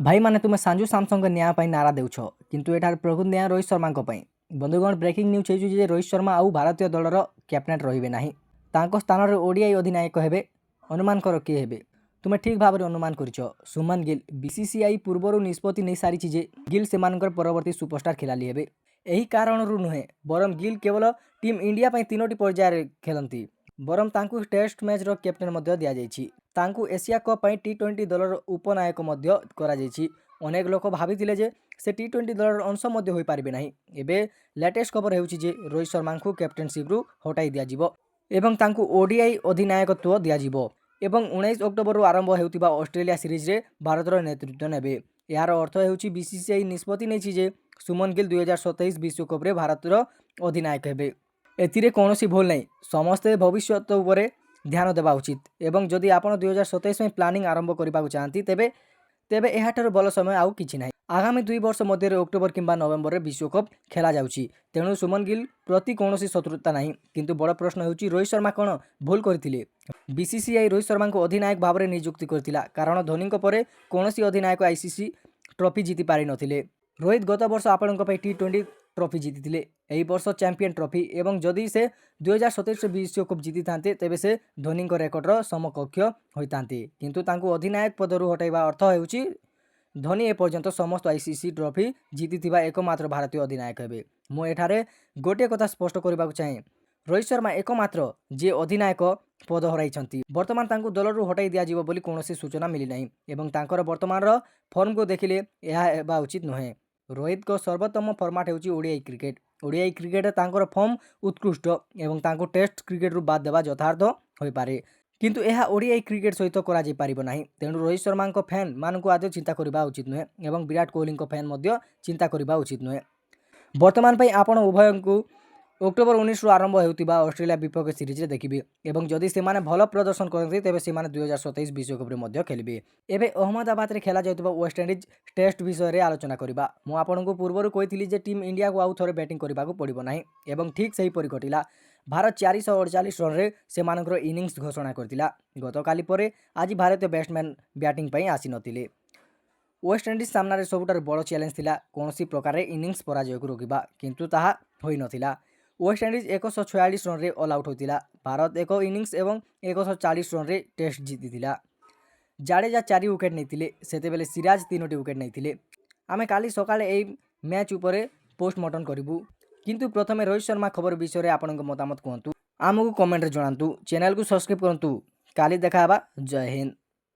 भाई माने तुम संजू सैमसंग न्याय नारा देउछ किंतु एठार प्रकृत न्याय रोहित शर्मा बंधुगण ब्रेकिंग न्यूज है रोहित शर्मा आउ भारतीय दलर कैप्टेन रहिबे नाही। तांको स्थान रे ओडीआई अधिनायक हेबे। अनुमान कर किए हेबे? तुम ठीक भाव में अनुमान करिछ। सुमन गिल। बीसीसीआई पूर्व निष्पत्ति नहीं सारी जे गिल सेमानकर परवर्ती सुपरस्टार खेलाली हेबे। एही कारणरू नुहे बरम गिल केवल टीम इंडिया पई 3टी पर्यायर खेलती। बरम तांकु टेस्ट मैच रो कैप्टेन मध्य दिया जायछि। तांकु एशिया कप पई टी20 दलर उपनायक मध्य करा जायछि। अनेक लोक भाविथिले जे से टी20 दलर अंश मध्य होई पारिबे नाही। एबे लेटेस्ट खबर हेउछि जे रोहित शर्मा को कैप्टेनशिप रु हटाई दिया जिवो एवं तांकु ओडीआई अधिनायकत्व दिया जिवो एवं 19 अक्टोबर रु आरंभ हेउतिबा ऑस्ट्रेलिया सीरीज रे भारतर नेतृत्व नेबे। यार अर्थ हेउछि बीसीसीआई निष्पत्ति नेछि जे सुमन गिल 2027 विश्वकप रे भारतर अधिनायक हेबे। एथिरे कोनोसी भूल नहीं। समस्ते भविष्यत उपरे ध्यान देवा उचित एवं जदि आपण 2027 में प्लानिंग आरंभ करने चाहती तेबे तेबे एहाटर बल समय आउ किछि नाही। आगामी 2 वर्ष मध्य अक्टोबर किंबा नवेम्बर में विश्वकप खेला जाउछि। तेणु सुमन गिल प्रति कौनसी शत्रुता नहीं। किंतु बड़ प्रश्न हेउछि रोहित शर्मा कौन भूल करथिले? बीसीसीआई रोहित शर्मा को अधिनायक भाव में नियुक्ति करथिला कारण धोनी परे कौनसी अधिनायक आईसीसी ट्रॉफी जीति पारि नथिले। रोहित गत वर्ष आपणक टी20 ट्रॉफी जीति यही वर्ष चैंपियन ट्रॉफी एवं जदि से 2027 विश्वकप जीति थांते तेबे से धोनी रेकर्डर समकक्ष होइतांते। किंतु तांकु अधिनायक पदरु हटाइबा अर्थ हेउछि धोनी एपर्यंत समस्त आईसीसी ट्रॉफी जीति एकमात्र भारतीय अधिनायक हेबे। मु एठारे गोटे कथा स्पष्ट करबाक चाहे। रोहित शर्मा एकमात्र जे अधिनायक पद हराइछंती। वर्तमान तांकु दलरु हटाई दिया जिवो बोली कोनोसी सूचना मिली नाही एवं तांकर वर्तमान फॉर्म को देखिले यह हेबा उचित नुहे। रोहित को सर्वोत्तम फॉर्मेट हेउछि ओडीआई क्रिकेट। ओडीआई क्रिकेट तांकर फॉर्म उत्कृष्ट एवं तांको टेस्ट क्रिकेट रु बाद देवा यथार्थ होई पारे। किंतु यह ओडीआई क्रिकेट सहित करा जाई पारिबो नाही। तेणु रोहित शर्मा को फैन मानकु आदि चिंता करबा उचित नुहे एवं विराट कोहली को फैन मध्य चिंता करबा उचित नुहे। वर्तमान पई आपण उभयंकु अक्टोबर 19 रु आरंभ हेउतिबा ऑस्ट्रेलिया विपक्ष सीरीज रे देखिबे एवं जदि से माने भल प्रदर्शन करते तेबे से माने 2027 विश्वकप रे मध्य खेलिबे। एबे अहमदाबाद रे खेला जायतिबा वेस्ट इंडीज टेस्ट विषय रे आलोचना करबा। मु आपनकु पूर्वरु कहिथिली जे टीम इंडिया को आउ थोरे बैटिंग करबा को पड़िबो नाही एवं ठीक सही परि घटिला। भारत 448 रन रे से मानकर इनिंग्स घोषणा करतिला। गतकाली परे आज भारतीय बैट्समैन बैटिंग पई आसी नथिले। वेस्ट इंडीज सामना सबुठार बड़ चैलेंज थिला कौनसी प्रकार इनिंग्स पराजय को रोकिबा किंतु ताहा होई नथिला। वेस्ट इंडीज 146 रन रे ऑल आउट होतिला। भारत एक इनिंग्स एवं 140 रन रे टेस्ट जीतिथिला। जाडेजा 4 विकेट नैथिले सेतेबेले सिराज 3टी विकेट नैथिले। आमे काली सकाळे एई मैच उपरे पोस्टमार्टम करिवु किंतु प्रथमे रोहित शर्मा खबर विषय रे आपनक मतामत कहंतु आमको कमेंट रे जणांतु। चैनल को सब्सक्राइब करंतु। काली देखाबा। जय हिंद।